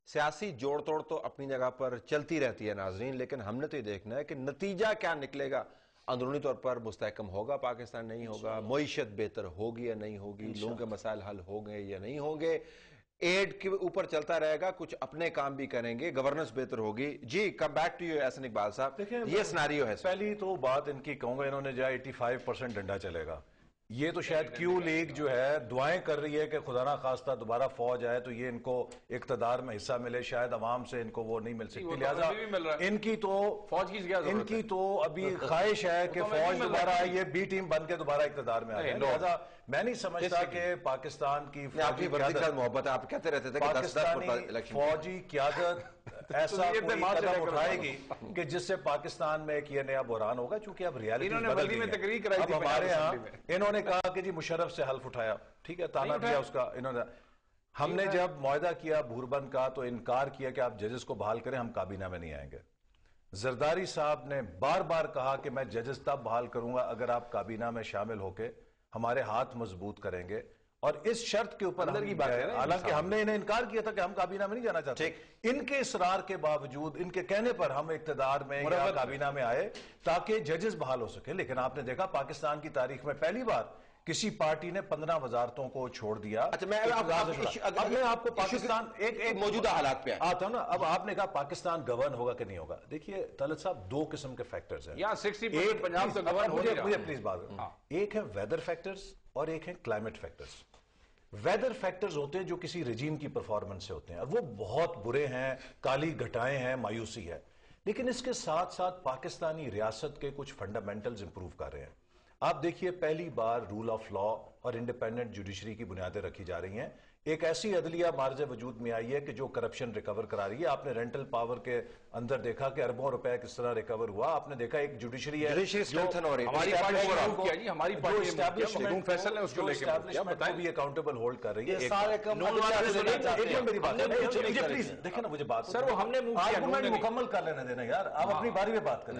سیاسی جوڑ توڑ تو اپنی جگہ پر چلتی رہتی ہے ناظرین، لیکن ہم نے تو یہ دیکھنا ہے کہ نتیجہ کیا نکلے گا. اندرونی طور پر مستحکم ہوگا پاکستان نہیں ہوگا، معیشت بہتر ہوگی یا نہیں ہوگی، لوگوں کے مسائل حل ہوں گے یا نہیں ہوں گے، ایڈ کے اوپر چلتا رہے گا، کچھ اپنے کام بھی کریں گے، گورننس بہتر ہوگی. جی come back to you Ahsan Iqbal صاحب، یہ سناریو ہے. پہلی تو بات ان کی کہوں گا، انہوں نے جو 85% ڈنڈا چلے گا. یہ تو شاید کیو لیگ جو ہے دعائیں کر رہی ہے کہ خدا نہ خواستہ دوبارہ فوج آئے تو یہ ان کو اقتدار میں حصہ ملے، شاید عوام سے ان کو وہ نہیں مل سکتی، لہذا ان کی تو فوج کی تو ابھی خواہش ہے کہ فوج دوبارہ آئے، یہ بی ٹیم بن کے دوبارہ اقتدار میں آ جائے. لہذا میں نہیں سمجھتا کہ پاکستان کی محبت آپ کہتے رہتے تھے پاکستانی فوجی قیادت ایسا کوئی قدم اٹھائے گی کہ جس سے پاکستان میں ایک یہ نیا بحران ہوگا، چونکہ اب ریالٹی بدل گئی ہے. اب ہمارے ہاں انہوں نے کہا کہ جی مشرف سے حلف اٹھایا، ٹھیک ہے، تانا دیا اس کا انہوں نے. ہم نے جب معاہدہ کیا بھوربند کا تو انکار کیا کہ آپ ججز کو بحال کریں، ہم کابینہ میں نہیں آئیں گے. زرداری صاحب نے بار بار کہا کہ میں ججز تب بحال کروں گا اگر آپ کابینہ میں شامل ہو کے ہمارے ہاتھ مضبوط کریں گے، اور اس شرط کے اوپر حالانکہ ہم نے انہیں انکار کیا تھا کہ ہم کابینہ میں نہیں جانا چاہتے. ان کے اصرار کے باوجود، ان کے کہنے پر ہم اقتدار میں یا کابینہ میں آئے تاکہ ججز بحال ہو سکے. لیکن آپ نے دیکھا پاکستان کی تاریخ میں پہلی بار کسی پارٹی نے 15 وزارتوں کو چھوڑ دیا. اچھا میں آپ کو پاکستان ایک موجودہ حالات پہ آتا ہوں نا. اب آپ نے کہا پاکستان گورن ہوگا کہ نہیں ہوگا. دیکھیے طلعت صاحب، دو قسم کے فیکٹرز ہیں. ایک پنجاب سے گورن ہو رہا ہے. مجھے پلیز بات کریں. ایک ہے ویدر فیکٹرز اور ایک ہے کلائمیٹ فیکٹرز. ویدر فیکٹرز ہوتے ہیں جو کسی رجیم کی پرفارمنس سے ہوتے ہیں، اور وہ بہت برے ہیں، کالی گھٹائیں ہیں، مایوسی ہے. لیکن اس کے ساتھ ساتھ پاکستانی ریاست کے کچھ فنڈامنٹلز امپروو کر رہے ہیں. آپ دیکھیے پہلی بار رول آف لا اور انڈیپینڈنٹ جوڈیشری کی بنیادیں رکھی جا رہی ہیں. ایک ایسی عدلیہ مارز وجود میں آئی ہے کہ جو کرپشن ریکور کرا رہی ہے. آپ نے رینٹل پاور کے اندر دیکھا کہ اربوں روپے کس طرح ریکور ہوا. آپ نے دیکھا ایک جوڈیشری ہے ہماری پارٹی کو بھی اکاؤنٹیبل ہولڈ کر رہی ہے. دیکھیں نا مجھے بات آرگومنٹ مکمل کر لینے دینا یار، آپ اپنی باری میں بات کریں.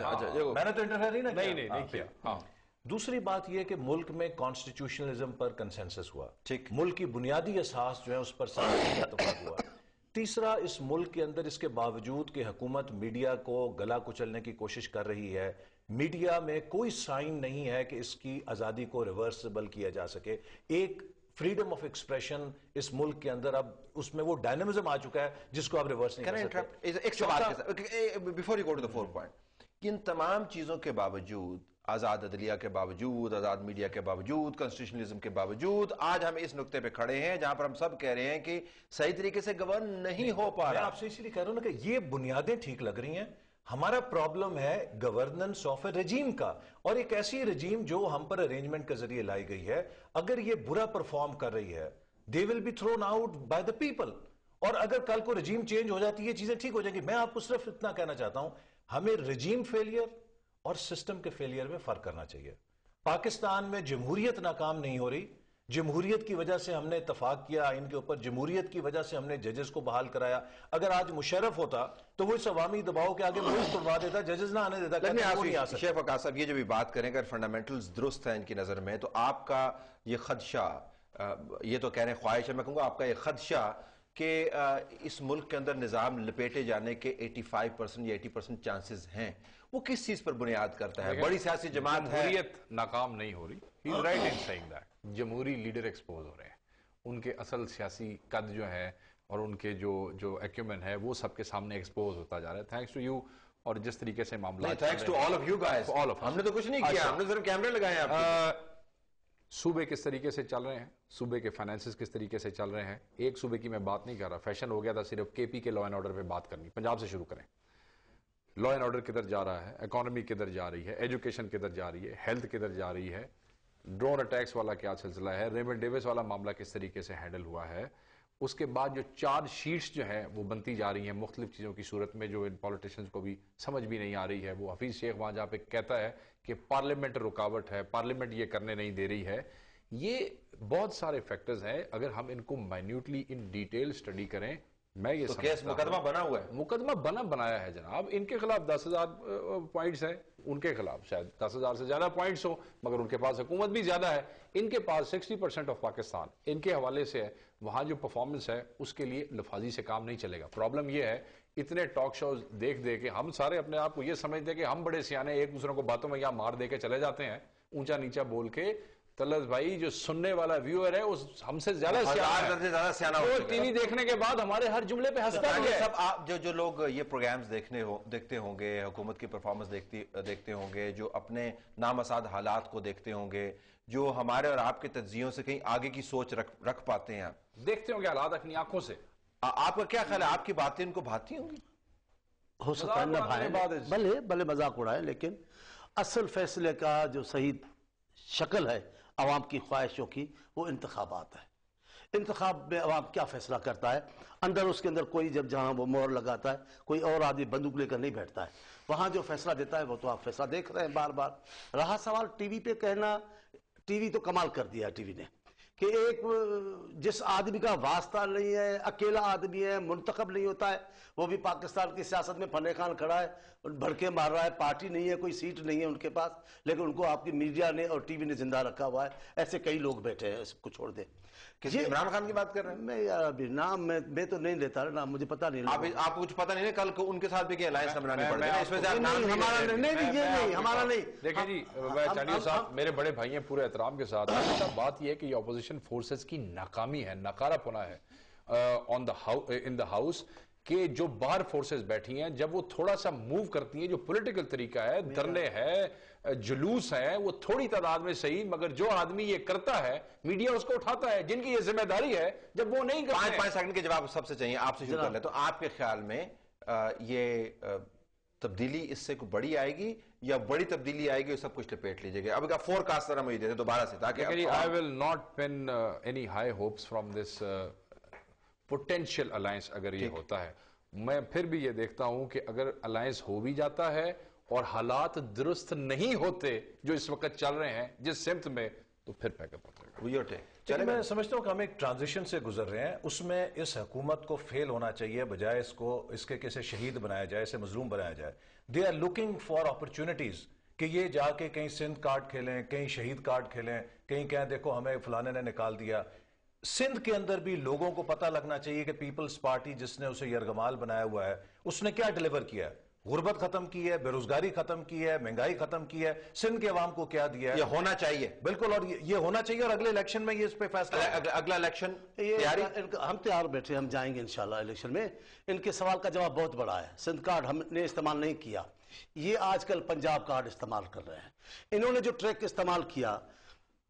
میں نے تو انٹرفیئر نہیں کیا. دوسری بات یہ کہ ملک میں کانسٹیٹیوشنلزم پر کنسنسس ہوا، ملک کی بنیادی اساس جو ہے اس پر سارا اتفاق ہوا. تیسرا، اس ملک کے اندر اس کے باوجود کہ حکومت میڈیا کو گلا کچلنے کی کوشش کر رہی ہے، میڈیا میں کوئی سائن نہیں ہے کہ اس کی آزادی کو ریورسبل کیا جا سکے. ایک فریڈم آف ایکسپریشن اس ملک کے اندر اب اس میں وہ ڈائنامزم آ چکا ہے جس کو آپ ریورس نہیں کر سکتے. ایک سوال before you go to the 4 point, ان تمام چیزوں کے باوجود، آزاد عدلیہ کے باوجود، آزاد میڈیا کے باوجود، کانسٹیٹیوشنلزم کے باوجود، آج ہم اس نقطے پہ کھڑے ہیں جہاں پر ہم سب کہہ رہے ہیں کہ صحیح طریقے سے گورن نہیں ہو پا رہا. میں آپ سے اسی لیے کہہ رہا ہوں نا کہ یہ بنیادیں ٹھیک لگ رہی ہیں. ہمارا پرابلم ہے گورننس آف اے رجیم کا، اور ایک ایسی رجیم جو ہم پر ارینجمنٹ کے ذریعے لائی گئی ہے. اگر یہ برا پرفارم کر رہی ہے they will be thrown out by the people. اور اگر کل کو رجیم چینج ہو جاتی ہے چیزیں ٹھیک ہو جائیں گی. میں آپ کو صرف اتنا کہنا چاہتا ہوں، ہمیں رجیم فیلئر اور سسٹم کے فیلئر میں فرق کرنا چاہیے. پاکستان میں جمہوریت ناکام نہیں ہو رہی. جمہوریت کی وجہ سے ہم نے اتفاق کیا آئین کے اوپر، جمہوریت کی وجہ سے ہم نے ججز کو بحال کرایا. اگر آج مشرف ہوتا تو وہ اس عوامی دباؤ کے آگے ملک توڑوا دیتا، ججز نہ آنے دیتا. شیخ وقاص صاحب، یہ جو بھی بات کریں اگر فنڈامنٹلز درست ہیں ان کی نظر میں، تو آپ کا یہ خدشہ، یہ تو کہہ رہے ہیں خواہش ہے، میں کہوں گا آپ کا یہ خدشہ کہ اس ملک کے اندر نظام لپیٹے جانے کے 85% یا 80% چانسز ہیں، وہ کس چیز پر بنیاد کرتا ہے؟ بڑی سیاسی جماعت ہے. جمہوریت ناکام نہیں ہو رہی. He is right in saying that. جمہوری لیڈر ایکسپوز ہو رہے ہیں، ان کے اصل سیاسی قد جو ہے اور ان کے جو ایکیومن ہے وہ سب کے سامنے ایکسپوز ہوتا جا رہا ہے. Thanks to you. اور جس طریقے سے معاملات، thanks to all of you guys, ہم نے تو کچھ نہیں کیا، ہم نے صرف کیمرے لگائے ہیں. صوبے کس طریقے سے چل رہے ہیں، صوبے کے فائنینسز کس طریقے سے چل رہے ہیں. ایک صوبے کی میں بات نہیں کر رہا، فیشن ہو گیا تھا صرف کے پی کے لا اینڈ آرڈر پہ بات کرنی. پنجاب سے شروع کریں. لا اینڈ آرڈر کدھر جا رہا ہے، اکانومی کدھر جا رہی ہے، ایجوکیشن کدھر جا رہی ہے، ہیلتھ کدھر جا رہی ہے، ڈرون اٹیکس والا کیا سلسلہ ہے، ریمنڈ ڈیوس والا معاملہ کس طریقے سے ہینڈل ہوا ہے. اس کے بعد جو چارج شیٹس جو ہیں وہ بنتی جا رہی ہیں مختلف چیزوں کی صورت میں، جو ان پولیٹیشنز کو بھی سمجھ بھی نہیں آ رہی ہے. وہ حفیظ شیخ وہاں جہاں پہ کہتا ہے کہ پارلیمنٹ رکاوٹ ہے، پارلیمنٹ یہ کرنے نہیں دے رہی ہے. یہ بہت سارے فیکٹرز ہیں، اگر ہم ان کو مائنیوٹلی ان ڈیٹیل سٹڈی کریں میں یہ تو کیس مقدمہ بنا ہوا ہے؟ مقدمہ بنایا ہے جناب. ان کے خلاف 10,000 پوائنٹس ہیں, ان کے خلاف شاید 10,000 سے زیادہ پوائنٹس ہو, مگر ان کے پاس حکومت بھی زیادہ ہے. ان کے پاس 60% آف پاکستان ان کے حوالے سے ہے. وہاں جو پرفارمنس ہے اس کے لیے لفاظی سے کام نہیں چلے گا. پرابلم یہ ہے اتنے ٹاک شوز دیکھ دے کے ہم سارے اپنے آپ کو یہ سمجھتے ہیں کہ ہم بڑے سیانے, ایک دوسرے کو باتوں میں یہاں مار دے کے چلے جاتے ہیں اونچا نیچا بول کے. طلعت بھائی جو سننے والا ویور ہے اس ہم سے زیادہ سیاح وہ ٹی وی دیکھنے کے بعد ہمارے ہر جملے پہ ہنستا ہے. سب آپ جو لوگ یہ پروگرامز دیکھتے ہوں گے, حکومت کی پرفارمنس دیکھتے ہوں گے, جو اپنے نامساعد حالات کو دیکھتے ہوں گے, جو ہمارے اور آپ کے تجزیوں سے کہیں آگے کی سوچ رکھ پاتے ہیں, دیکھتے ہوں گے حالات اپنی آنکھوں سے. آپ کا کیا خیال ہے, آپ کی باتیں ان کو بھاتی ہوں گی؟ ہو سکتا ہے نہ بھائیں, بھلے مذاق اڑائے, لیکن اصل فیصلے کا جو صحیح شکل ہے عوام کی خواہشوں کی وہ انتخابات ہے. انتخاب میں عوام کیا فیصلہ کرتا ہے, اس کے اندر کوئی جب جہاں وہ مہر لگاتا ہے کوئی اور آدمی بندوق لے کر نہیں بیٹھتا ہے. وہاں جو فیصلہ دیتا ہے وہ تو آپ فیصلہ دیکھ رہے ہیں بار بار. رہا سوال ٹی وی پہ کہنا, ٹی وی تو کمال کر دیا ٹی وی نے کہ ایک جس آدمی کا واسطہ نہیں ہے, اکیلا آدمی ہے, منتخب نہیں ہوتا ہے, وہ بھی پاکستان کی سیاست میں فن خان کھڑا ہے, بھڑکے مار رہا ہے, پارٹی نہیں ہے, کوئی سیٹ نہیں ہے ان کے پاس, لیکن ان کو آپ کی میڈیا نے اور ٹی وی نے زندہ رکھا ہوا ہے. ایسے کئی لوگ بیٹھے ہیں, اس کو چھوڑ دیں. کسی عمران خان کی بات کر رہے ہیں؟ میں یار ابھی نام میں تو نہیں لیتا نام, مجھے پتا نہیں. آپ کو کچھ پتا نہیں ہے کل کو ان کے ساتھ بھی کہ الائنس نہ بنانی پڑ گئی, اس میں ہمارا نہیں. دیکھیں جی چانڈیو صاحب میرے بڑے بھائی ہیں, پورے احترام کے ساتھ, بات یہ ہے کہ یہ اپوزیشن فورسز کی ناکامی ہے, ناکارہ پنا ہے ان دا ہاؤس, کہ جو باہر فورسز بیٹھی ہیں جب وہ تھوڑا سا موو کرتی ہیں, جو پولیٹیکل طریقہ ہے, دھرنے ہے, جلوس ہیں, وہ تھوڑی تعداد میں صحیح, مگر جو آدمی یہ کرتا ہے میڈیا اس کو اٹھاتا ہے, جن کی یہ ذمہ داری ہے جب وہ نہیں کرتے. 5 سیکنڈ کے جواب سب سے چاہیے, آپ سے شروع کر لیں. تو آپ کے خیال میں یہ تبدیلی اس سے کوئی بڑی آئے گی یا بڑی تبدیلی آئے گی اور سب کچھ لپیٹ لیجئے گا؟ اب کا فورکاسٹ ذرا مجھے دے دیں دوبارہ سے, تاکہ I will not pin any high hopes from this potential alliance. اگر یہ ہوتا ہے, میں پھر بھی یہ دیکھتا ہوں کہ اگر الائنس ہو بھی جاتا ہے اور حالات درست نہیں ہوتے جو اس وقت چل رہے ہیں جس سمت میں, تو پھر پیک اپ ہوتا ہے. چلیے میں سمجھتا ہوں کہ ہم ایک ٹرانزیشن سے گزر رہے ہیں, اس میں اس حکومت کو فیل ہونا چاہیے بجائے اس کے کیسے شہید بنایا جائے, اسے مظلوم بنایا جائے. They are looking for opportunities کہ یہ جا کے کہیں سندھ کارڈ کھیلیں, کہیں شہید کارڈ کھیلیں, کہیں کہیں دیکھو ہمیں فلانے نے نکال دیا. سندھ کے اندر بھی لوگوں کو پتہ لگنا چاہیے کہ پیپلز پارٹی جس نے اسے یرغمال بنایا ہوا ہے اس نے کیا ڈیلیور کیا ہے. غربت ختم کی ہے, بے روزگاری ختم کی ہے, مہنگائی ختم کی ہے, سندھ کے عوام کو کیا دیا ہے. یہ ہونا چاہیے بالکل, اور یہ ہونا چاہیے, اور اگلے الیکشن میں یہ اس پہ فیصلہ, اگلا الیکشن ہم تیار بیٹھے, ہم جائیں گے انشاءاللہ الیکشن میں. ان کے سوال کا جواب بہت بڑا ہے. سندھ کارڈ ہم نے استعمال نہیں کیا, یہ آج کل پنجاب کارڈ استعمال کر رہے ہیں. انہوں نے جو ٹریک استعمال کیا,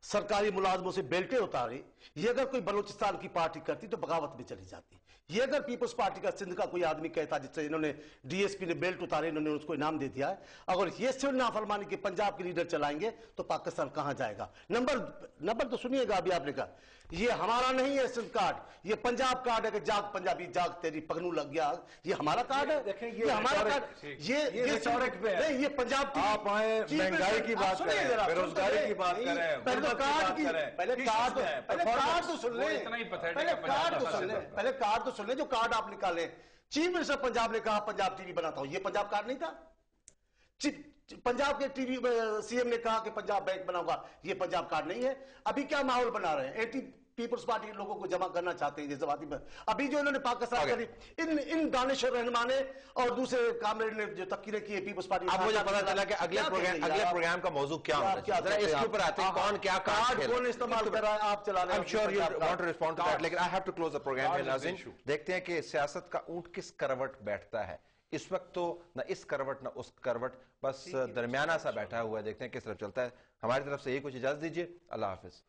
سرکاری ملازموں سے بیلٹیں اتاری, یہ اگر کوئی بلوچستان کی پارٹی کرتی تو بغاوت میں چلی جاتی. یہ اگر پیپلز پارٹی کا سندھ کا کوئی آدمی کہتا, جس سے انہوں نے ڈی ایس پی نے بیلٹ اتارے, انہوں نے اس کو انعام دے دیا ہے, اگر یہ صرف نافرمانی کے پنجاب کے لیڈر چلائیں گے تو پاکستان کہاں جائے گا. نمبر تو سنیے گا, ابھی آپ نے کہا یہ ہمارا نہیں ہے سندھ کارڈ, یہ پنجاب کارڈ ہے کہ جاگ پنجابی جاگ تیری پگنو لگ گیا, یہ ہمارا کارڈ ہے, یہ ہمارا کارڈ, یہ پنجاب کی. آپ آئے مہنگائی کی بات کریں, بے روزگاری کی بات کریں, پہلے کارڈ تو سن لیں, پہلے کارڈ تو سن لیں جو کارڈ آپ نکالیں. چیف منسٹر پنجاب نے کہا پنجاب ٹی وی بناتا ہوں, یہ پنجاب کارڈ نہیں تھا. پنجاب کے ٹی وی سی ایم نے کہا کہ پنجاب بینک بناؤں گا, یہ پنجاب کارڈ نہیں ہے. ابھی کیا ماحول بنا رہے ہیں, پیپلز پارٹی لوگوں کو جمع کرنا چاہتے ہیں جذباتی پر. ابھی جو انہوں نے پاکستان کری, ان دانش رہنما نے اور دوسرے کامریڈ نے جو تقریریں کی ہے پیپلز پارٹی. اب مجھے پتا چلا کہ اگلے پروگرام کا موضوع کیا ہونا چاہیے, اس کے اوپر آتے ہیں کون کیا کارڈ کون استعمال کر رہا ہے, آپ چلا رہے ہیں. I'm sure you want to respond to that, لیکن I have to close the program. ناظرین دیکھتے ہیں کہ سیاست کا اونٹ کس کروٹ بیٹھتا ہے. اس وقت تو نہ اس کروٹ نہ اس کروٹ, بس درمیانہ سا بیٹھا ہوا ہے. دیکھتے ہیں کس طرف چلتا ہے. ہماری طرف سے یہ کچھ اجازت دیجیے, اللہ حافظ.